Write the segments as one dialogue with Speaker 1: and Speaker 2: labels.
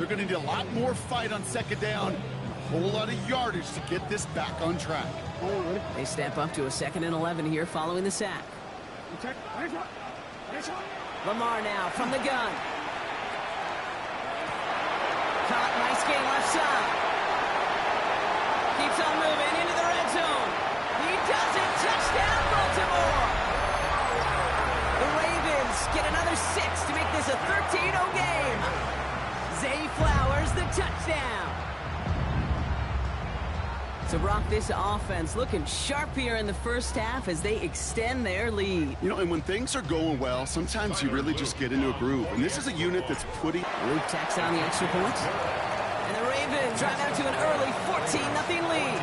Speaker 1: They're going to need a lot more fight on second down and a whole lot of yardage to get this back on track.
Speaker 2: They step up to a 2nd and 11 here following the sack. Lamar now from the gun. Caught, nice game left side. Keeps on moving into the red zone. He does it. Touchdown, Baltimore. The Ravens get another 6 to make this a 13-0 game. Zay Flowers, the touchdown. So, Brock, this offense looking sharp here in the first half as they extend their lead.
Speaker 1: You know, and when things are going well, sometimes you really just get into a groove. And this is a unit that's putting...
Speaker 2: Luke tacks on the extra point. And the Ravens drive out to an early 14-0 lead.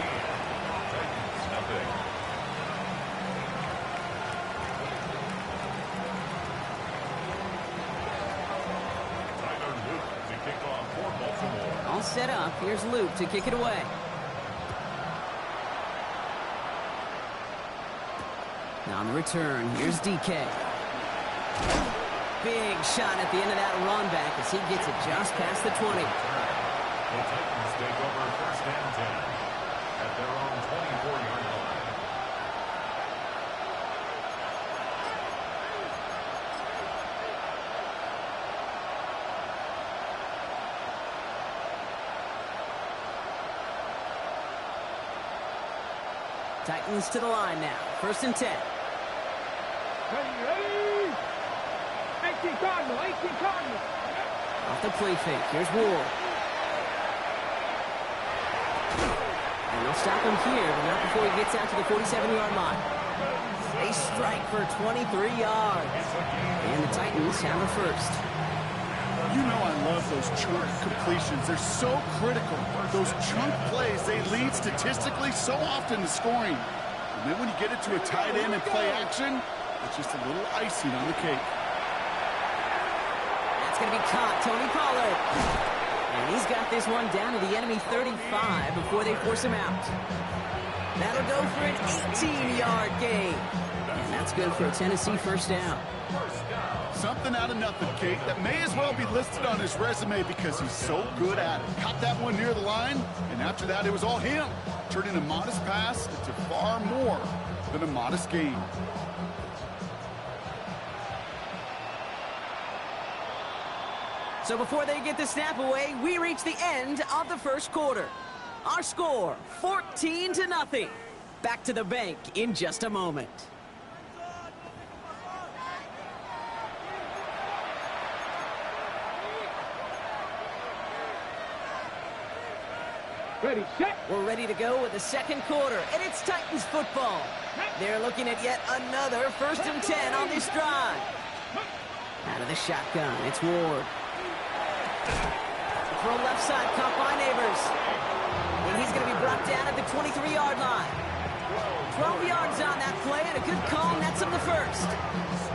Speaker 2: All set up. Here's Luke to kick it away. Now on the return, here's DK. Big shot at the end of that run back as he gets it just past the 20.
Speaker 3: The Titans take over first and 10 at their own 24-yard line.
Speaker 2: Titans to the line now. 1st and 10.
Speaker 4: Ready. 18 Cardinal.
Speaker 2: Off the play fake. Here's Ward. And they'll stop him here, but not before he gets out to the 47-yard line. They strike for 23 yards. And the Titans have a first.
Speaker 1: You know I love those chunk completions. They're so critical. Those chunk plays, they lead statistically so often to scoring. And then when you get it to a tight end and play action, it's just a little icing on the cake.
Speaker 2: That's going to be caught. Tony Pollard. And he's got this one down to the enemy 35 before they force him out. That'll go for an 18-yard gain. And that's good for a Tennessee first down.
Speaker 1: Something out of nothing, Kate, that may as well be listed on his resume because he's so good at it. Caught that one near the line, and after that, it was all him, turning a modest pass into far more than a modest gain.
Speaker 2: So before they get the snap away, we reach the end of the first quarter. Our score, 14-0. Back to the bank in just a moment.
Speaker 4: Ready, set.
Speaker 2: We're ready to go with the second quarter, and it's Titans football. They're looking at yet another 1st and 10 on this drive. Out of the shotgun, it's Ward. Throw left side, caught by Neighbors. And he's going to be brought down at the 23-yard line. 12 yards on that play, and a good call nets him the first.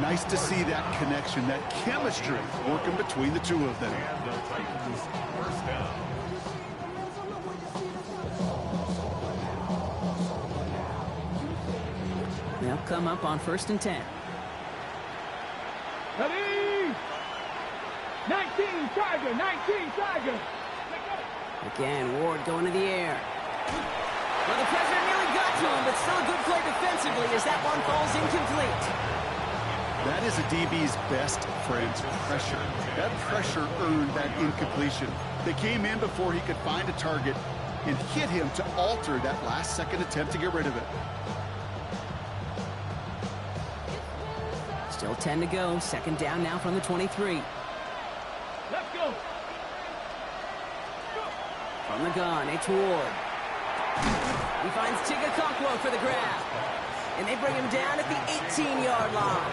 Speaker 1: Nice to see that connection, that chemistry working between the two of them.
Speaker 3: And the Titans first down.
Speaker 2: They'll come up on 1st and 10.
Speaker 4: Ready. 19 Tiger.
Speaker 2: Again, Ward going to the air. Well, the pressure nearly got to him, but still a good play defensively as that one falls incomplete.
Speaker 1: That is a DB's best friend, pressure. That pressure earned that incompletion. They came in before he could find a target and hit him to alter that last-second attempt to get rid of it.
Speaker 2: Still 10 to go. 2nd down now from the 23.
Speaker 4: Let's go.
Speaker 2: From the gun, it's Ward. He finds Tigakokwo for the grab. And they bring him down at the 18-yard line.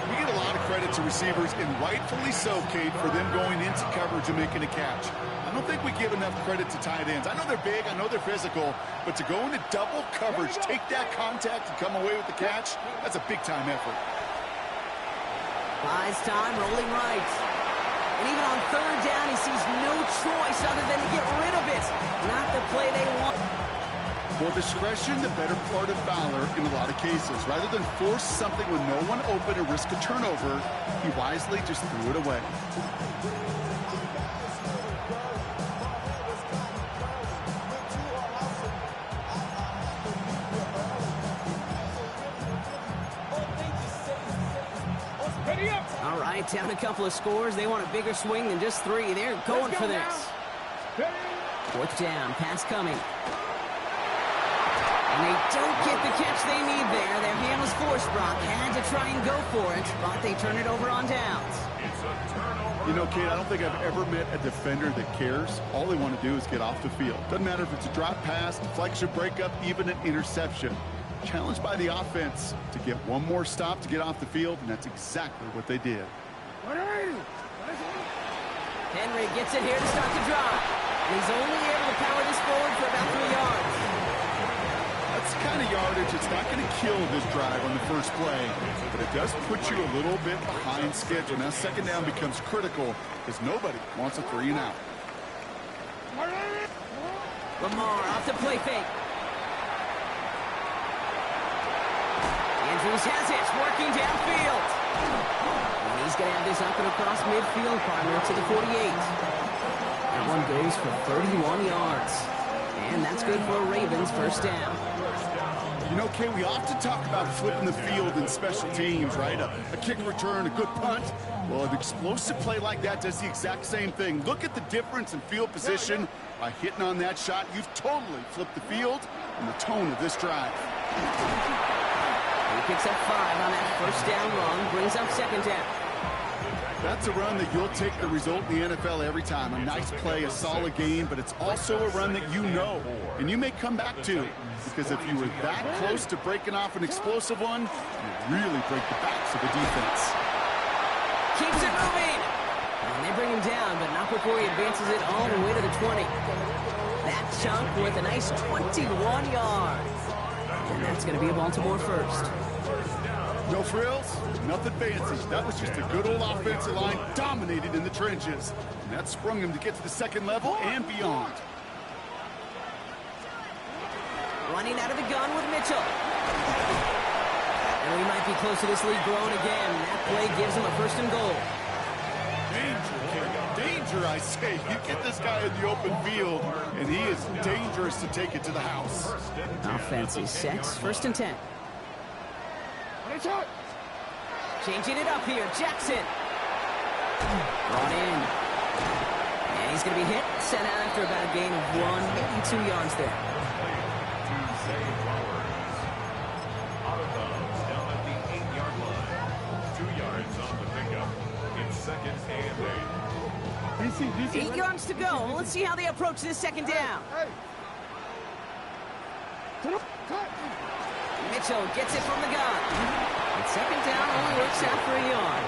Speaker 1: We get a lot of credit to receivers, and rightfully so, Kate, for them going into coverage and making a catch. I don't think we give enough credit to tight ends. I know they're big, I know they're physical, but to go into double coverage, take that contact, and come away with the catch, that's a big-time effort.
Speaker 2: Buys time, rolling right. And even on 3rd down, he sees no choice other than to get rid of it. Not the play they want.
Speaker 1: Well, discretion, the better part of valor in a lot of cases. Rather than force something with no one open and risk a turnover, he wisely just threw it away.
Speaker 2: Down a couple of scores. They want a bigger swing than just 3. They're going for this. Fourth down. Pass coming. And they don't get the catch they need there. Their hand was forced, Brock. Had to try and go for it, but they turn it over on downs.
Speaker 1: You know, Kate, I don't think I've ever met a defender that cares. All they want to do is get off the field. Doesn't matter if it's a drop pass, deflection, breakup, even an interception. Challenged by the offense to get one more stop to get off the field, and that's exactly what they did.
Speaker 2: Henry gets it here to start the drive. He's only able to power this forward for about 3 yards.
Speaker 1: That's the kind of yardage. It's not going to kill this drive on the first play, but it does put you a little bit behind schedule. Now second down becomes critical because nobody wants a 3 and out.
Speaker 2: Lamar off the play fake. Andrews has it, working downfield. And he's going to have this up and across midfield, partner, to the 48. That one goes for 31 yards. And that's good for a Ravens first down.
Speaker 1: You know, Kay, we often talk about flipping the field in special teams, right? A kick return, a good punt. Well, an explosive play like that does the exact same thing. Look at the difference in field position. By hitting on that shot, you've totally flipped the field and the tone of this drive.
Speaker 2: He picks up 5 on that first down run, brings up second down.
Speaker 1: That's a run that you'll take the result in the NFL every time. A nice play, a solid game, but it's also a run that you know and you may come back to. Because if you were that close to breaking off an explosive one, you really break the backs of the defense.
Speaker 2: Keeps it moving. And they bring him down, but not before he advances it all the way to the 20. That chunk with a nice 21 yards. And that's going to be a Baltimore first.
Speaker 1: No frills, nothing fancy. That was just a good old offensive line dominated in the trenches. And that sprung him to get to the second level and beyond.
Speaker 2: Running out of the gun with Mitchell. And we might be close to this lead growing again. That play gives him a first and goal.
Speaker 1: Danger, King. Danger, I say. You get this guy in the open field, and he is dangerous to take it to the house.
Speaker 2: Offense is set. First and 10. Changing it up here. Jackson. Brought in. And he's going to be hit. Sent out after about a gain of 1, maybe 2 yards there.
Speaker 3: Out of bounds, down at the 8-yard line. 2 yards on the pickup. It's second and 8.
Speaker 2: 8 yards to go. Let's see how they approach this second down. Mitchell gets it from the gun. And second down only works out for a yard.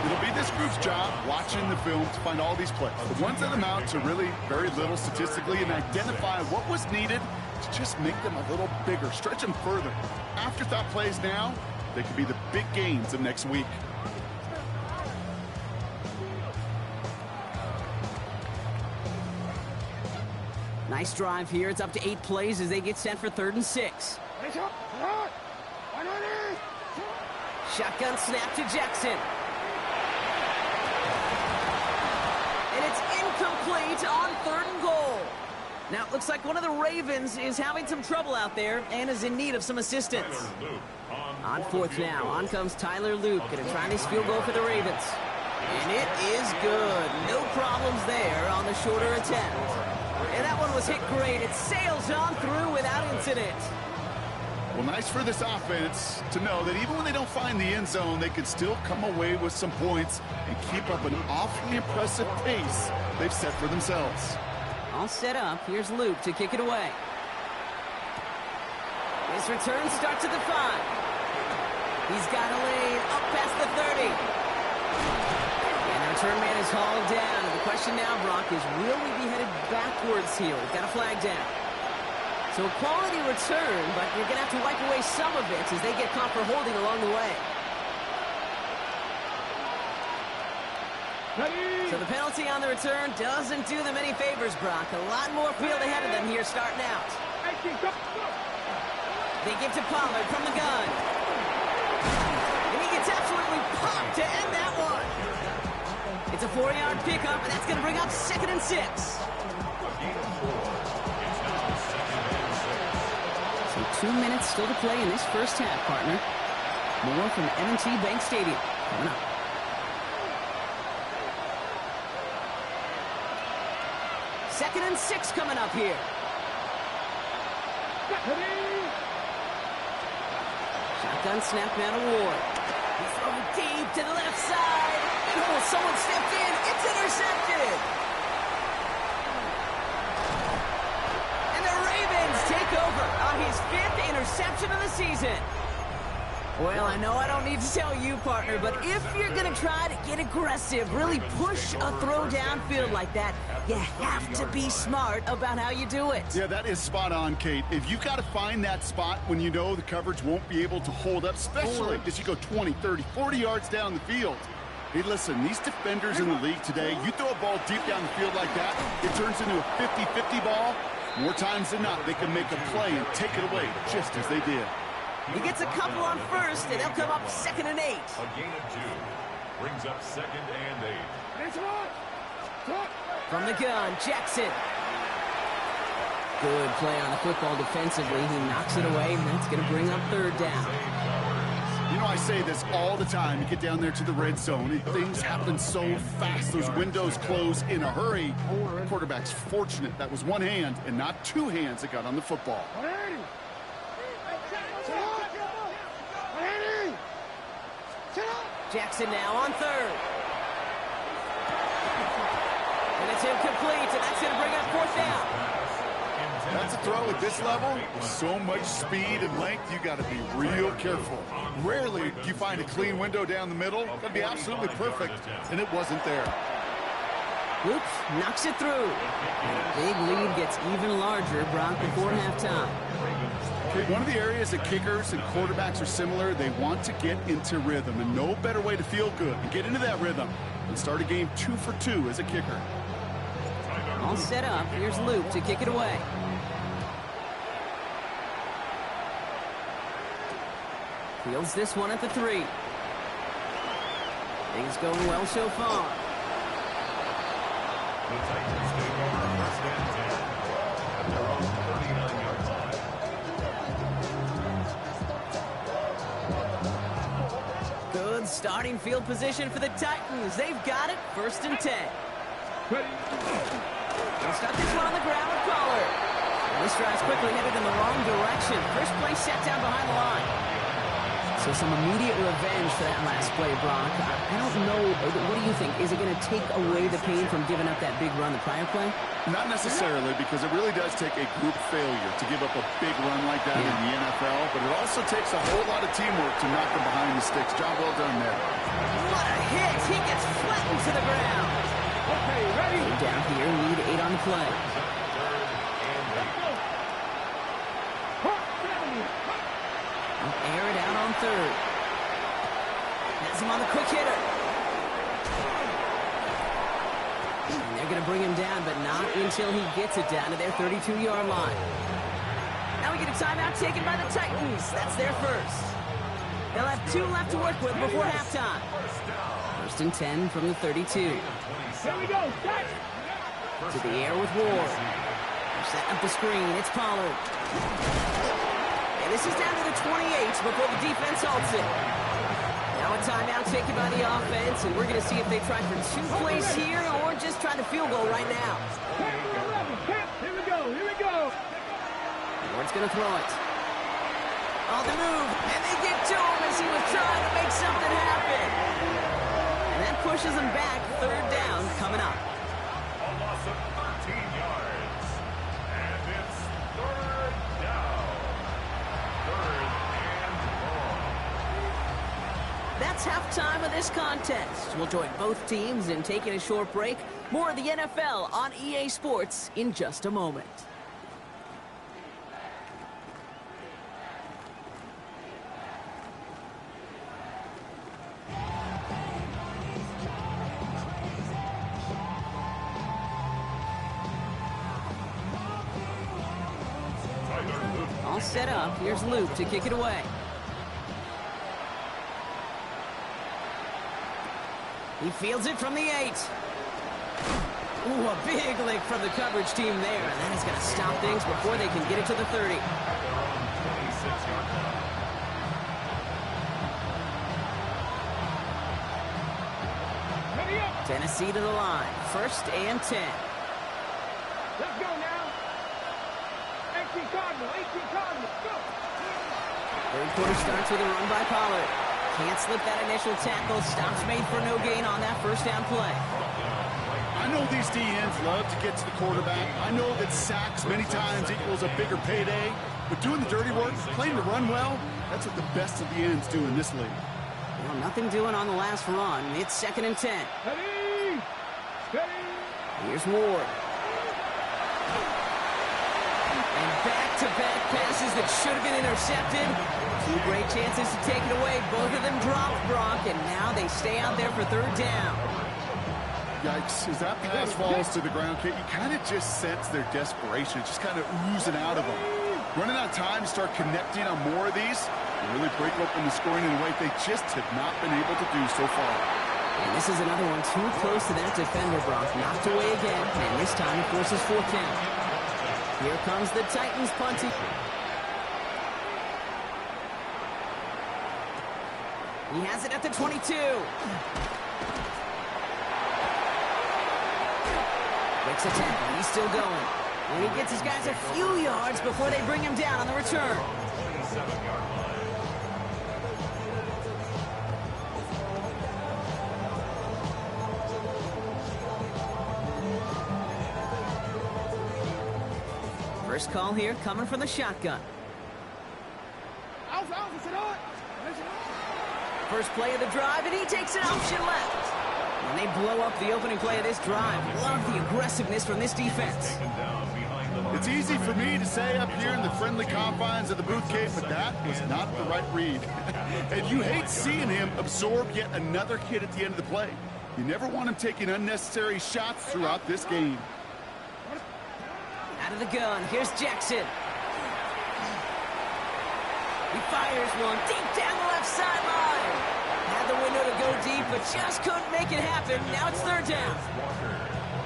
Speaker 1: It'll be this group's job watching the film to find all these plays. The ones that amount to really very little statistically and identify what was needed to just make them a little bigger, stretch them further. Afterthought plays now, they could be the big gains of next week.
Speaker 2: Nice drive here. It's up to 8 plays as they get set for 3rd and 6. Shotgun snap to Jackson. And it's incomplete on 3rd and goal. Now, it looks like one of the Ravens is having some trouble out there and is in need of some assistance. On 4th now, on comes Tyler Luke, going to try this field goal for the Ravens. And it is good. No problems there on the shorter attempt. And that one was hit great. It sails on through without incident.
Speaker 1: Well, nice for this offense to know that even when they don't find the end zone, they can still come away with some points and keep up an awfully impressive pace they've set for themselves.
Speaker 2: All set up. Here's Luke to kick it away. His return starts at the 5. He's got a lane up past the 30. And the return man is hauled down. And the question now, Brock, is will we be headed backwards here? We've got a flag down. So a quality return, but you're going to have to wipe away some of it as they get caught for holding along the way. So the penalty on the return doesn't do them any favors, Brock. A lot more field ahead of them here starting out. They give to Pollard from the gun. And he gets absolutely popped to end that one. It's a 4-yard pickup, and that's going to bring up 2nd and 6. So 2 minutes still to play in this first half, partner. More from M&T Bank Stadium coming up. 2nd and 6 coming up here. Shotgun snap man Ward. He's throwing deep to the left side. And someone stepped in. It's intercepted. And the Ravens take over on his 5th interception of the season. Well, I know I don't need to tell you, partner, but if you're going to try to get aggressive, really push a throw downfield like that, you have to be smart about how you do it.
Speaker 1: Yeah, that is spot on, Kate. If you've got to find that spot when you know the coverage won't be able to hold up, especially as you go 20, 30, 40 yards down the field. Hey, listen, these defenders in the league today, you throw a ball deep down the field like that, it turns into a 50-50 ball. More times than not, they can make a play and take it away, just as they did.
Speaker 2: He gets a couple on first, and they'll come up 2nd and 8.
Speaker 3: A gain of 2 brings up 2nd and 8.
Speaker 2: From the gun, Jackson. Good play on the football defensively. He knocks it away, and that's going to bring up 3rd down.
Speaker 1: You know, I say this all the time. You get down there to the red zone, and things happen so fast. Those windows close in a hurry. The quarterback's fortunate that was one hand and not 2 hands that got on the football.
Speaker 2: Jackson now on 3rd. And it's incomplete, and that's going to bring up 4th down.
Speaker 1: That's a throw at this level. With so much speed and length, you got to be real careful. Rarely do you find a clean window down the middle. That'd be absolutely perfect, and it wasn't there.
Speaker 2: Oops, knocks it through. And a big lead gets even larger, Brock, before halftime.
Speaker 1: Okay, one of the areas that kickers and quarterbacks are similar, they want to get into rhythm, and no better way to feel good and get into that rhythm than start a game 2 for 2 as a kicker.
Speaker 2: All set up. Here's Luke to kick it away. Fields this one at the 3. Things going well so far.
Speaker 3: The Titans take over 1st and 10 at their own 39-yard line.
Speaker 2: Good starting field position for the Titans. They've got it. 1st and 10. They'll start this one on the ground with Pollard. This drive's quickly headed in the wrong direction. First play set down behind the line. So some immediate revenge for that last play, Brock. I don't know. What do you think? Is it going to take away the pain from giving up that big run the prior play?
Speaker 1: Not necessarily, because it really does take a group failure to give up a big run like that in the NFL, but it also takes a whole lot of teamwork to knock them behind the sticks. Job well done there.
Speaker 2: What a hit! He gets flattened to the ground.
Speaker 4: Okay, ready?
Speaker 2: Down here, lead 8 on the play. Air it out on 3rd. Has him on the quick hitter. And they're going to bring him down, but not until he gets it down to their 32-yard line. Now we get a timeout taken by the Titans. That's their first. They'll have 2 left to work with before halftime. 1st and 10 from the 32.
Speaker 4: Here we go, start.
Speaker 2: To the air with Ward. They're setting up the screen. It's Pollard. And this is down to the 28 before the defense halts it. Now a timeout taken by the offense, and we're going to see if they try for 2 plays here or just try the field goal right now.
Speaker 4: Here we go, here we go.
Speaker 2: Ward's going to throw it. On the move, and they get to him as he was trying to make something happen. And that pushes him back. 3rd down coming up.
Speaker 3: A loss of 13 yards. And it's 3rd down. 3rd and long.
Speaker 2: That's halftime of this contest. We'll join both teams in taking a short break. More of the NFL on EA Sports in just a moment. All set up. Here's Luke to kick it away. He fields it from the 8. Ooh, a big lick from the coverage team there. And that is going to stop things before they can get it to the 30.
Speaker 3: 26-yard line.
Speaker 4: Ready up.
Speaker 2: Tennessee to the line. 1st and 10.
Speaker 4: Let's go now. 18 Cardinal, 18 Cardinal, go.
Speaker 2: Third quarter starts with a run by Pollard. Can't slip that initial tackle. Stops made for no gain on that first down play.
Speaker 1: I know these DNs love to get to the quarterback. I know that sacks many times equals a bigger payday. But doing the dirty work, playing to run well, that's what the best of the ends do in this league.
Speaker 2: Well, nothing doing on the last run. It's 2nd and 10.
Speaker 4: Steady. Steady.
Speaker 2: Here's Ward. And back-to-back passes that should have been intercepted. 2 great chances to take it away. Both of them dropped, Brock, and now they stay out there for 3rd down.
Speaker 1: Yikes, as that pass falls to the ground, Kate, you kind of just sense their desperation. It's just kind of oozing out of them. Running out of time to start connecting on more of these and really break open the scoring in a way they just have not been able to do so far.
Speaker 2: And this is another one too close to that defender, Brock. Knocked away again, and this time it forces 4th down. Here comes the Titans punting. He has it at the 22. Breaks a tackle. He's still going. And he gets his guys a few yards before they bring him down on the return.
Speaker 3: 27-yard line.
Speaker 2: First call here coming from the shotgun. First play of the drive, and he takes an option left. And they blow up the opening play of this drive. Love the aggressiveness from this defense.
Speaker 1: It's easy for me to say up here in the friendly confines of the booth cave, but that was not the right read. And you hate seeing him absorb yet another hit at the end of the play. You never want him taking unnecessary shots throughout this game.
Speaker 2: Out of the gun, here's Jackson. He fires one deep down the left sideline. Had the window to go deep, but just couldn't make it happen. Now it's 3rd down.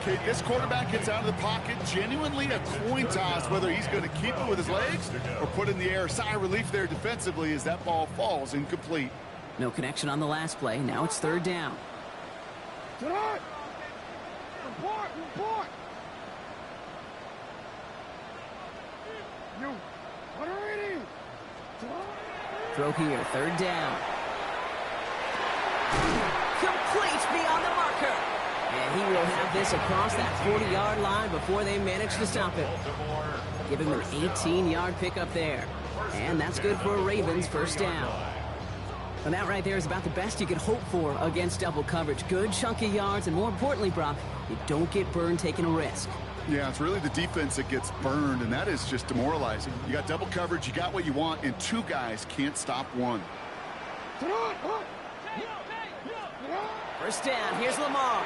Speaker 1: Okay, this quarterback gets out of the pocket, genuinely a coin toss whether he's going to keep it with his legs or put it in the air. Sigh of relief there defensively as that ball falls incomplete.
Speaker 2: No connection on the last play. Now it's 3rd down.
Speaker 4: Report. Report. You. What are it?
Speaker 2: Throw here, 3rd down. Complete beyond the marker. And he will have this across that 40-yard line before they manage to stop it. Give him an 18-yard pickup there. And that's good for a Ravens 1st down. And that right there is about the best you could hope for against double coverage. Good chunky yards, and more importantly, Brock, you don't get burned taking a risk.
Speaker 1: Yeah, it's really the defense that gets burned, and that is just demoralizing. You got double coverage, you got what you want, and 2 guys can't stop one.
Speaker 2: 1st down, here's Lamar.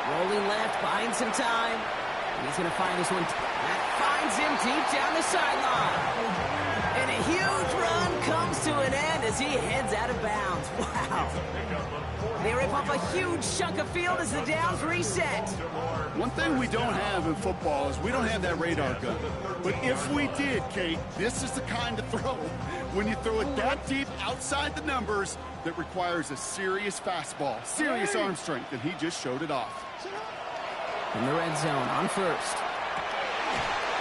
Speaker 2: Rolling left, buying some time. And he's going to find this one. That finds him deep down the sideline. And a huge run comes to an end as he heads out of bounds. Wow. They rip up a huge chunk of field as the downs reset.
Speaker 1: One thing we don't have in football is we don't have that radar gun. But if we did, Kate, this is the kind of throw. When you throw it that deep outside the numbers, that requires a serious fastball, serious arm strength, and he just showed it off.
Speaker 2: In the red zone on 1st.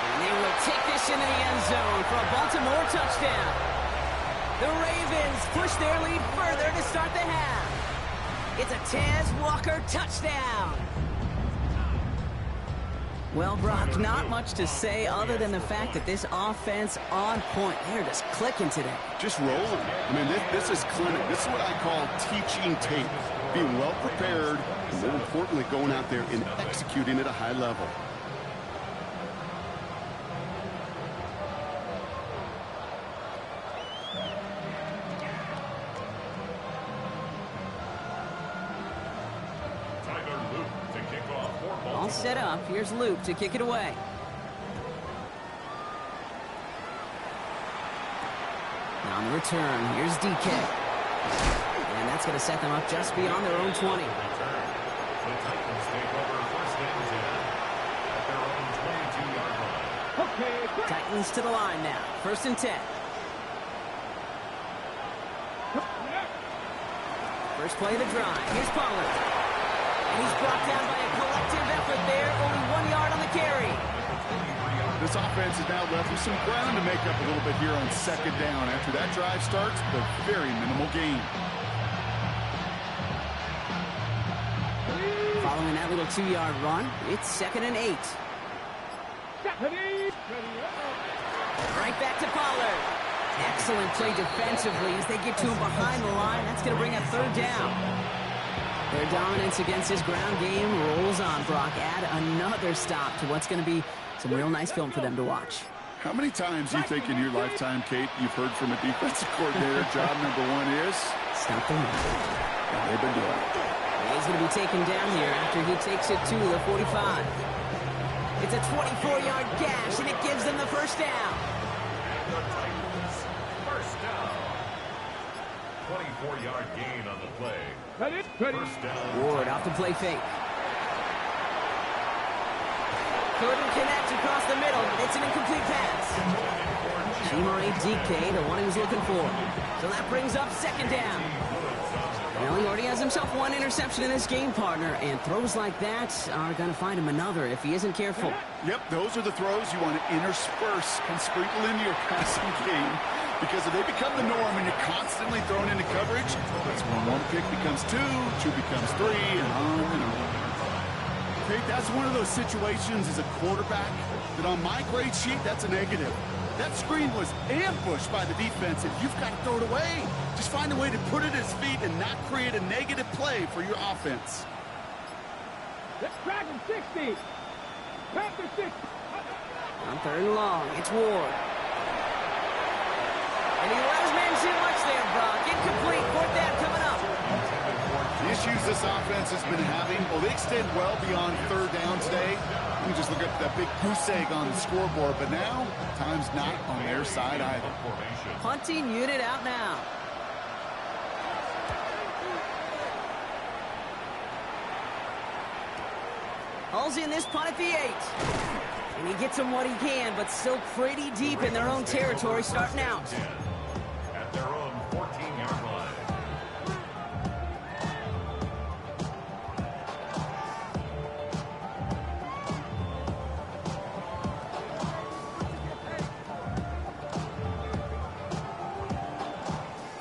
Speaker 2: And they will take this into the end zone for a Baltimore touchdown. The Ravens push their lead further to start the half. It's a Tez Walker touchdown. Well, Brock, not much to say other than the fact that this offense on point. They're just clicking today.
Speaker 1: Just rolling. I mean, this is clinic. This is what I call teaching tape. Being well prepared, and more importantly, going out there and executing at a high level.
Speaker 2: All set up. Here's Luke to kick it away. Now on the return, here's DK. And that's going to set them up just beyond their own 20.
Speaker 3: The Titans take over 1st and 10 at their own 22-yard line.
Speaker 4: Okay.
Speaker 2: Titans to the line now. 1st and 10. First play of the drive. Here's Pollard. And he's brought down by a collective effort there. Only
Speaker 1: this offense is now left with some ground to make up a little bit here on second down. After that drive starts, but very minimal gain.
Speaker 2: Following that little 2-yard run, it's 2nd and 8. Right back to Pollard. Excellent play defensively as they get to him behind the line. That's going to bring a 3rd down. Their dominance against this ground game rolls on, Brock. Add another stop to what's going to be some real nice film for them to watch.
Speaker 1: How many times do you think in your lifetime, Kate, you've heard from a defensive coordinator, job number 1 is?
Speaker 2: Stop the run.
Speaker 1: Yeah, they've been doing it.
Speaker 2: He's going to be taken down here after he takes it to the 45. It's a 24-yard gash, and it gives them the 1st down.
Speaker 3: The Titans, 1st down. 24-yard gain on the play. 1st down.
Speaker 2: Ward off the play fake. Couldn't connect across the middle. It's an incomplete pass. Chimere DK, the one he was looking for. So that brings up 2nd down. Well, he already has himself 1 interception in this game, partner, and throws like that are going to find him another if he isn't careful.
Speaker 1: Yep, those are the throws you want to intersperse and sprinkle into your passing game, because if they become the norm and you're constantly thrown into coverage, that's when 1 pick becomes 2, 2 becomes 3, and on and on. Okay, that's one of those situations as a quarterback that on my grade sheet, that's a negative. That screen was ambushed by the defense, and you've got to throw it away. Just find a way to put it at his feet and not create a negative play for your offense.
Speaker 4: Let's drag him 60. Panther 60.
Speaker 2: On 3rd and long, it's Ward. And he let his man too much there, Brock. Incomplete. 4th down coming up.
Speaker 1: The issues this offense has been having, well, they extend well beyond 3rd down today. You can just look at that big goose egg on the scoreboard, but now time's not on their side either.
Speaker 2: Punting unit out now. Hall's in this punt at the 8. And he gets him what he can, but still pretty deep in their own territory starting out.
Speaker 3: At their own 14-yard line.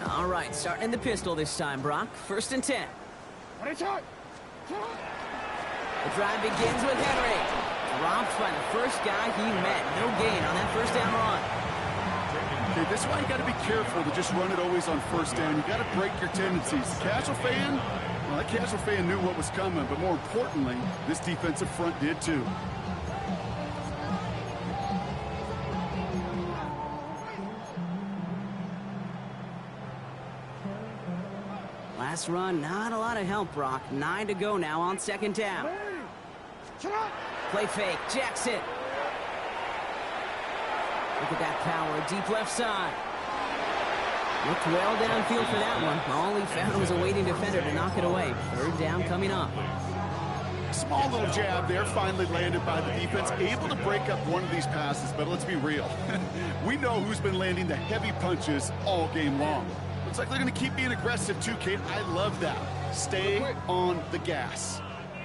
Speaker 2: All right, starting in the pistol this time, Brock. 1st and 10. The drive begins with Henry. Dropped by the first guy he met. No gain on that 1st down run.
Speaker 1: Okay, this is why you got to be careful to just run it always on 1st down. You got to break your tendencies. The casual fan, well, that casual fan knew what was coming, but more importantly, this defensive front did too.
Speaker 2: Last run, not a lot of help, Brock. 9 to go now on 2nd down. Play fake, Jackson. Look at that power, deep left side. Looked well downfield for that one. All he found was a waiting defender to knock it away. 3rd down coming up.
Speaker 1: Small little jab there, finally landed by the defense. Able to break up one of these passes, but let's be real. We know who's been landing the heavy punches all game long. Looks like they're going to keep being aggressive too, Kate. I love that. Stay on the gas.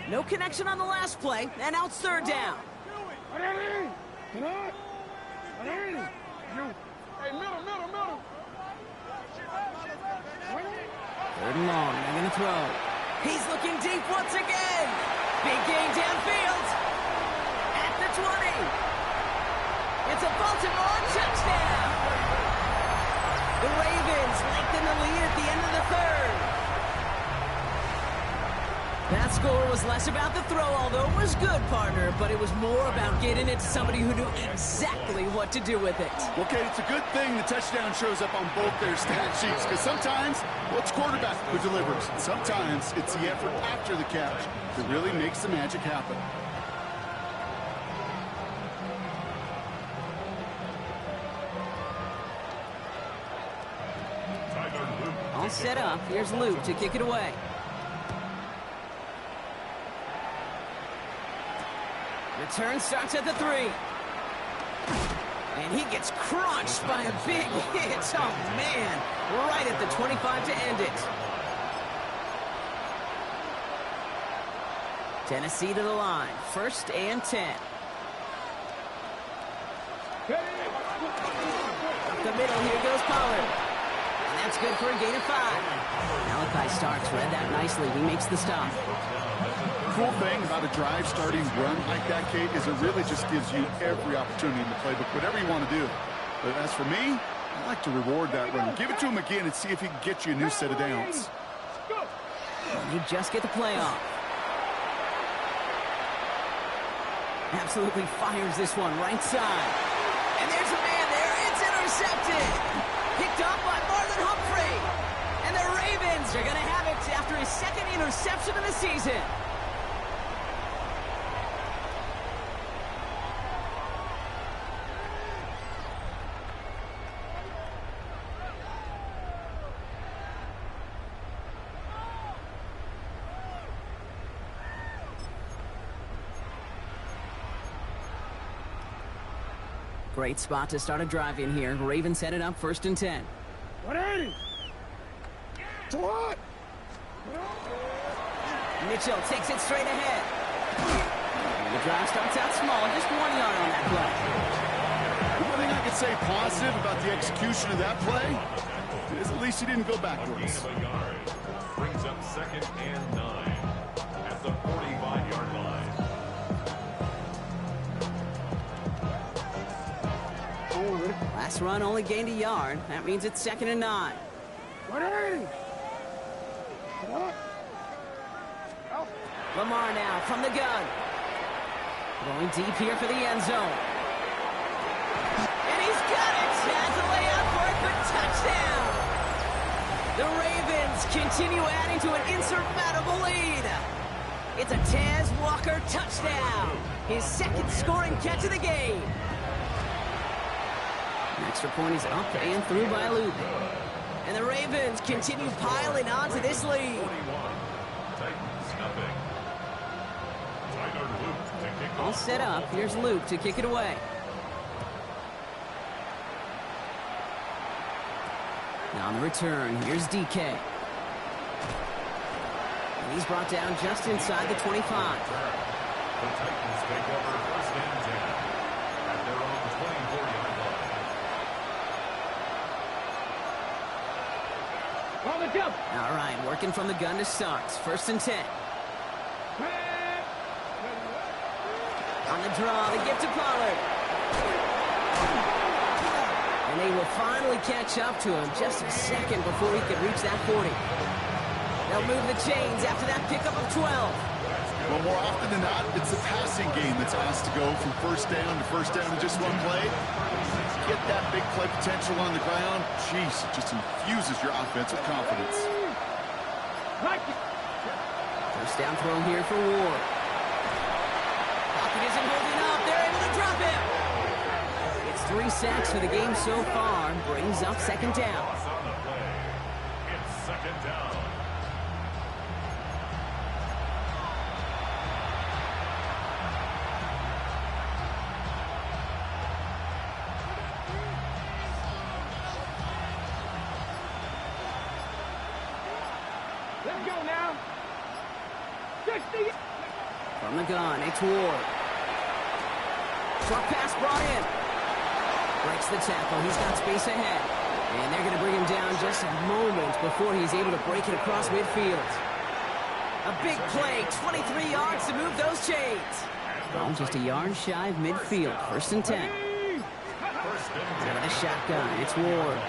Speaker 2: No connection on the last play, and now it's 3rd down.
Speaker 4: Hey, middle.
Speaker 2: 3rd and long, they're going to throw. He's looking deep once again. Big gain downfield. At the 20. It's a Baltimore touchdown. The Ravens lengthen the lead at the end of the 3rd. That score was less about the throw, although it was good, partner, but it was more about getting it to somebody who knew exactly what to do with it.
Speaker 1: Okay, it's a good thing the touchdown shows up on both their stat sheets, because sometimes, well, it's quarterback who delivers. Sometimes it's the effort after the catch that really makes the magic happen.
Speaker 2: All set up. Here's Luke to kick it away. Return starts at the 3. And he gets crunched by a big hit. Oh, man. Right at the 25 to end it. Tennessee to the line. 1st and 10. Up the middle, here goes Pollard. And that's good for a gain of 5. Malachi Starks read that nicely. He makes the stop.
Speaker 1: Cool thing about a drive starting run like that, Kate, is it really just gives you every opportunity in the playbook, whatever you want to do. But as for me, I like to reward that run. Give it to him again and see if he can get you a new set of downs.
Speaker 2: You just get the play off. Absolutely fires this one right side. And there's a man there. It's intercepted. Picked up by Marlon Humphrey. And the Ravens are going to have it after his second interception of the season. Great spot to start a drive in here. Ravens headed up 1st and 10.
Speaker 4: 180. What?
Speaker 2: Mitchell takes it straight ahead. And the drive starts out small, just 1 yard on that play.
Speaker 1: One thing I could say positive about the execution of that play is at least he didn't go backwards.
Speaker 3: A yard. Brings up 2nd and 9 at the 45-yard line.
Speaker 2: Last run only gained a yard. That means it's 2nd and 9.
Speaker 4: 180.
Speaker 2: Lamar now from the gun. Going deep here for the end zone. And he's got it. Has a layout for a good touchdown. The Ravens continue adding to an insurmountable lead. It's a Taz Walker touchdown. His 2nd scoring catch of the game. An extra point is up and through by Luke. And the Ravens continue piling on to this lead.
Speaker 3: 41. Titans nothing. Tyler Luke to kick
Speaker 2: All
Speaker 3: off.
Speaker 2: set up. Here's Luke to kick it away. Now on the return, here's DK. And he's brought down just inside the 25.
Speaker 3: The Titans take over 1st and 10 at their own 24-yard line.
Speaker 4: On the jump.
Speaker 2: All right, working from the gun to start. 1st and 10. On the draw, they get to Pollard. And they will finally catch up to him just a second before he could reach that 40. They'll move the chains after that pickup of 12.
Speaker 1: Well, more often than not, it's the passing game that's asked to go from 1st down to 1st down in just one play. Get that big play potential on the ground. Jeez, it just infuses your offense with confidence.
Speaker 2: 1st down throw here for Ward. Pocket isn't holding up. They're able to drop him. It's 3 sacks for the game so far. Brings up 2nd down.
Speaker 3: Loss on the play. It's 2nd down.
Speaker 4: Let's go now. 60.
Speaker 2: From the gun, it's Ward. Short pass brought in. Breaks the tackle. He's got space ahead. And they're going to bring him down just a moment before he's able to break it across midfield. A big play, 23 yards to move those chains. Well, just a yard shy of midfield. 1st and 10. With a shotgun, it's Ward.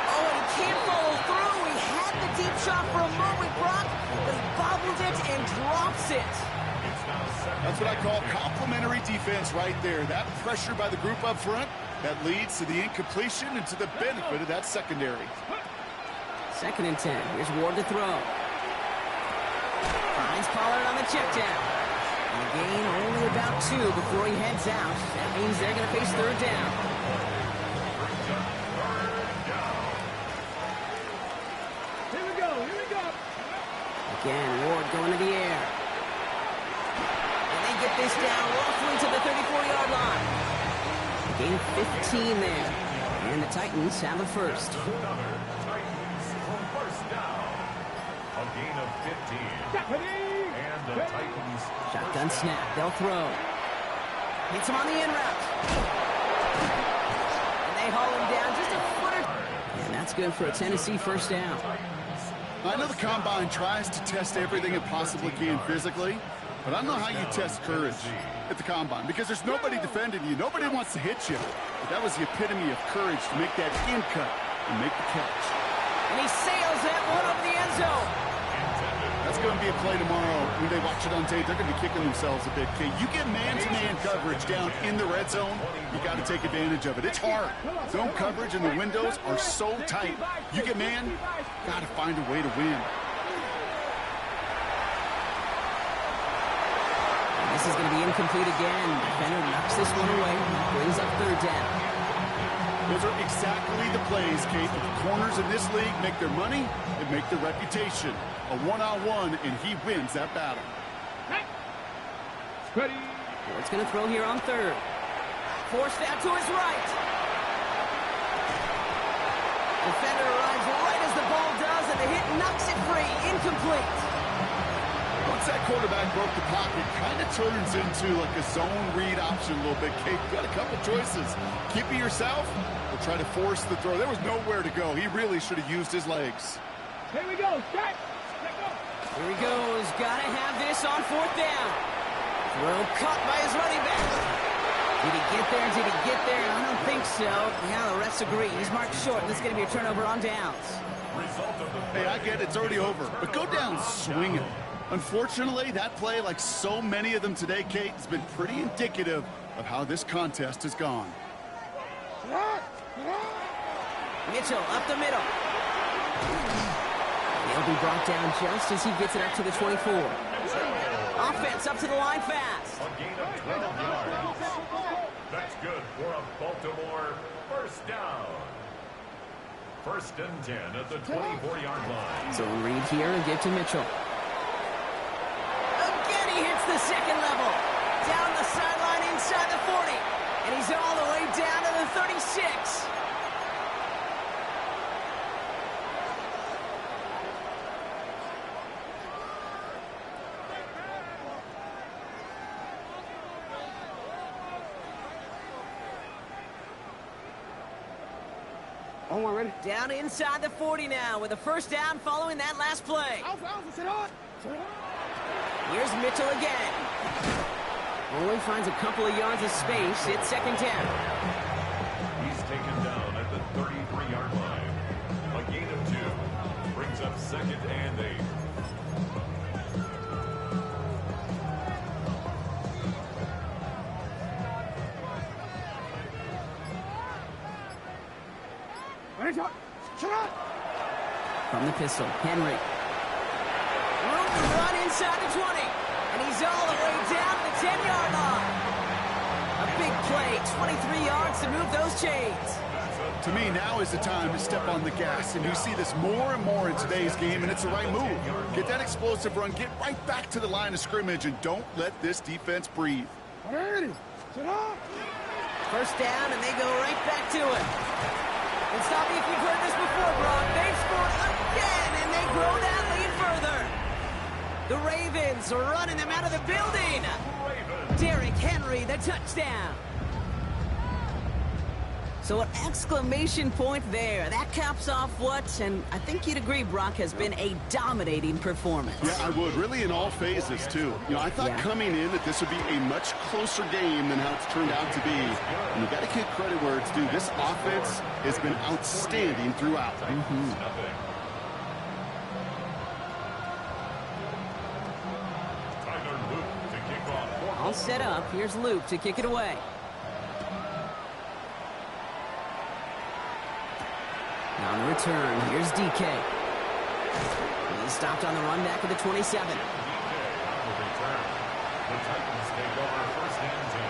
Speaker 2: Oh, and he can't follow through. He had the deep shot for a moment, Brock, but he bobbled it and drops it.
Speaker 1: That's what I call complimentary defense right there. That pressure by the group up front, that leads to the incompletion and to the benefit of that secondary.
Speaker 2: 2nd and 10. Here's Ward to throw. Finds Pollard on the check down. And a gain only about 2 before he heads out. That means they're going to face 3rd down.
Speaker 4: Here we go. Here we go.
Speaker 2: Again, Ward going to the air. And they get this down roughly to the 34-yard line. A gain of 15 there. And the Titans have a 1st.
Speaker 3: Titans on 1st down. A gain of 15. And the Titans.
Speaker 2: Shotgun snap. They'll throw. Hits him on the in route. And they haul him down just a footer. And that's good for a Tennessee first down.
Speaker 1: I know the Combine tries to test everything it possibly can physically, but I don't know how you test courage at the Combine because there's nobody defending you. Nobody wants to hit you. But that was the epitome of courage to make that in cut and make the catch.
Speaker 2: And he sails that one over the end zone.
Speaker 1: That's going to be a play tomorrow. When they watch it on tape, they're going to be kicking themselves a bit. Okay, you get man-to-man coverage down in the red zone, you got to take advantage of it. It's hard. Zone coverage and the windows are so tight. You get man, got to find a way to win.
Speaker 2: This is going to be incomplete again. Defender knocks this one away. Brings up third down.
Speaker 1: Those are exactly the plays, Kate. The corners in this league make their money and make their reputation. A one-on-one, and he wins that battle.
Speaker 4: Ready.
Speaker 2: Ford's going to throw here on third. Forced out to his right. Defender arrives right as the ball does, and the hit knocks it free. Incomplete.
Speaker 1: Once that quarterback broke the pocket, kind of turns into like a zone read option a little bit. Kate, got a couple choices. Keep it yourself or try to force the throw. There was nowhere to go. He really should have used his legs.
Speaker 4: Here we go. Set. Let go.
Speaker 2: Here he goes. Got to have this on fourth down. Throw caught by his running back. Did he get there? Did he get there? I don't think so. Now the refs agree. He's marked short. This is going to be a turnover on downs.
Speaker 1: Hey, I get it. It's already over. But go down swinging. Unfortunately, that play, like so many of them today, Kate, has been pretty indicative of how this contest has gone.
Speaker 2: Mitchell up the middle. He'll be brought down just as he gets it up to the 24. Offense up to the line fast.
Speaker 3: A gain of 12 yards. That's good for a Baltimore first down. First and 10 at the 24-yard line.
Speaker 2: So read here and give to Mitchell. Again, he hits the second level. Down the sideline inside the 40. And he's all the way down to the 36.
Speaker 4: Oh, we're ready.
Speaker 2: Down inside the 40 now with a first down following that last play.
Speaker 4: Alpha, sit on.
Speaker 2: Here's Mitchell again. Only finds a couple of yards of space. It's second down.
Speaker 3: He's taken down at the 33-yard line. A gain of 2 brings up second and 8.
Speaker 2: From the pistol, Henry. Room to run inside the 20. And he's all the way down to the 10-yard line. A big play, 23 yards to move those chains.
Speaker 1: To me, now is the time to step on the gas, and you see this more and more in today's game, and it's the right move. Get that explosive run, get right back to the line of scrimmage, and don't let this defense breathe.
Speaker 2: First down, and they go right back to it. And stop me if you've heard this before, Brock. They've scored again, and they grow that lead further. The Ravens are running them out of the building. Derrick Henry, the touchdown. So an exclamation point there. That caps off what, and I think you'd agree, Brock, has been a dominating performance.
Speaker 1: Yeah, I would. Really in all phases, too. You know, I thought coming in that this would be a much closer game than how it's turned out to be. And you got to give credit where it's due. This offense has been outstanding throughout.
Speaker 2: All set up. Here's Luke to kick it away. On the return, here's DK. He's stopped on the run back at the 27.
Speaker 3: The Titans take over first and 10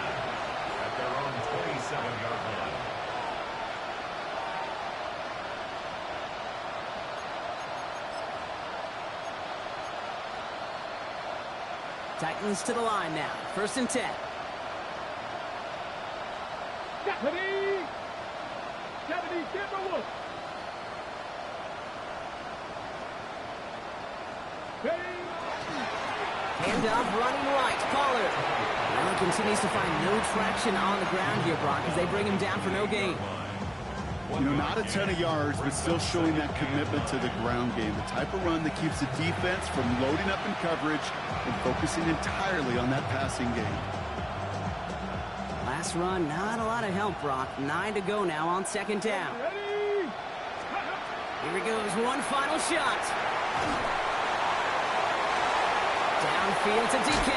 Speaker 3: at their own 27-yard line.
Speaker 2: Titans to the line now. First and 10.
Speaker 4: Deputy! Deputy, Timberwolf!
Speaker 2: Handoff running right. Pollard. Well, he continues to find no traction on the ground here, Brock, as they bring him down for no gain.
Speaker 1: You know, not a ton of yards, but still showing that commitment to the ground game. The type of run that keeps the defense from loading up in coverage and focusing entirely on that passing game.
Speaker 2: Last run, not a lot of help, Brock. 9 to go now on second down. Here he goes, one final shot. Downfield to DK.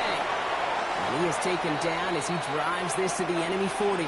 Speaker 2: And he is taken down as he drives this to the enemy 40.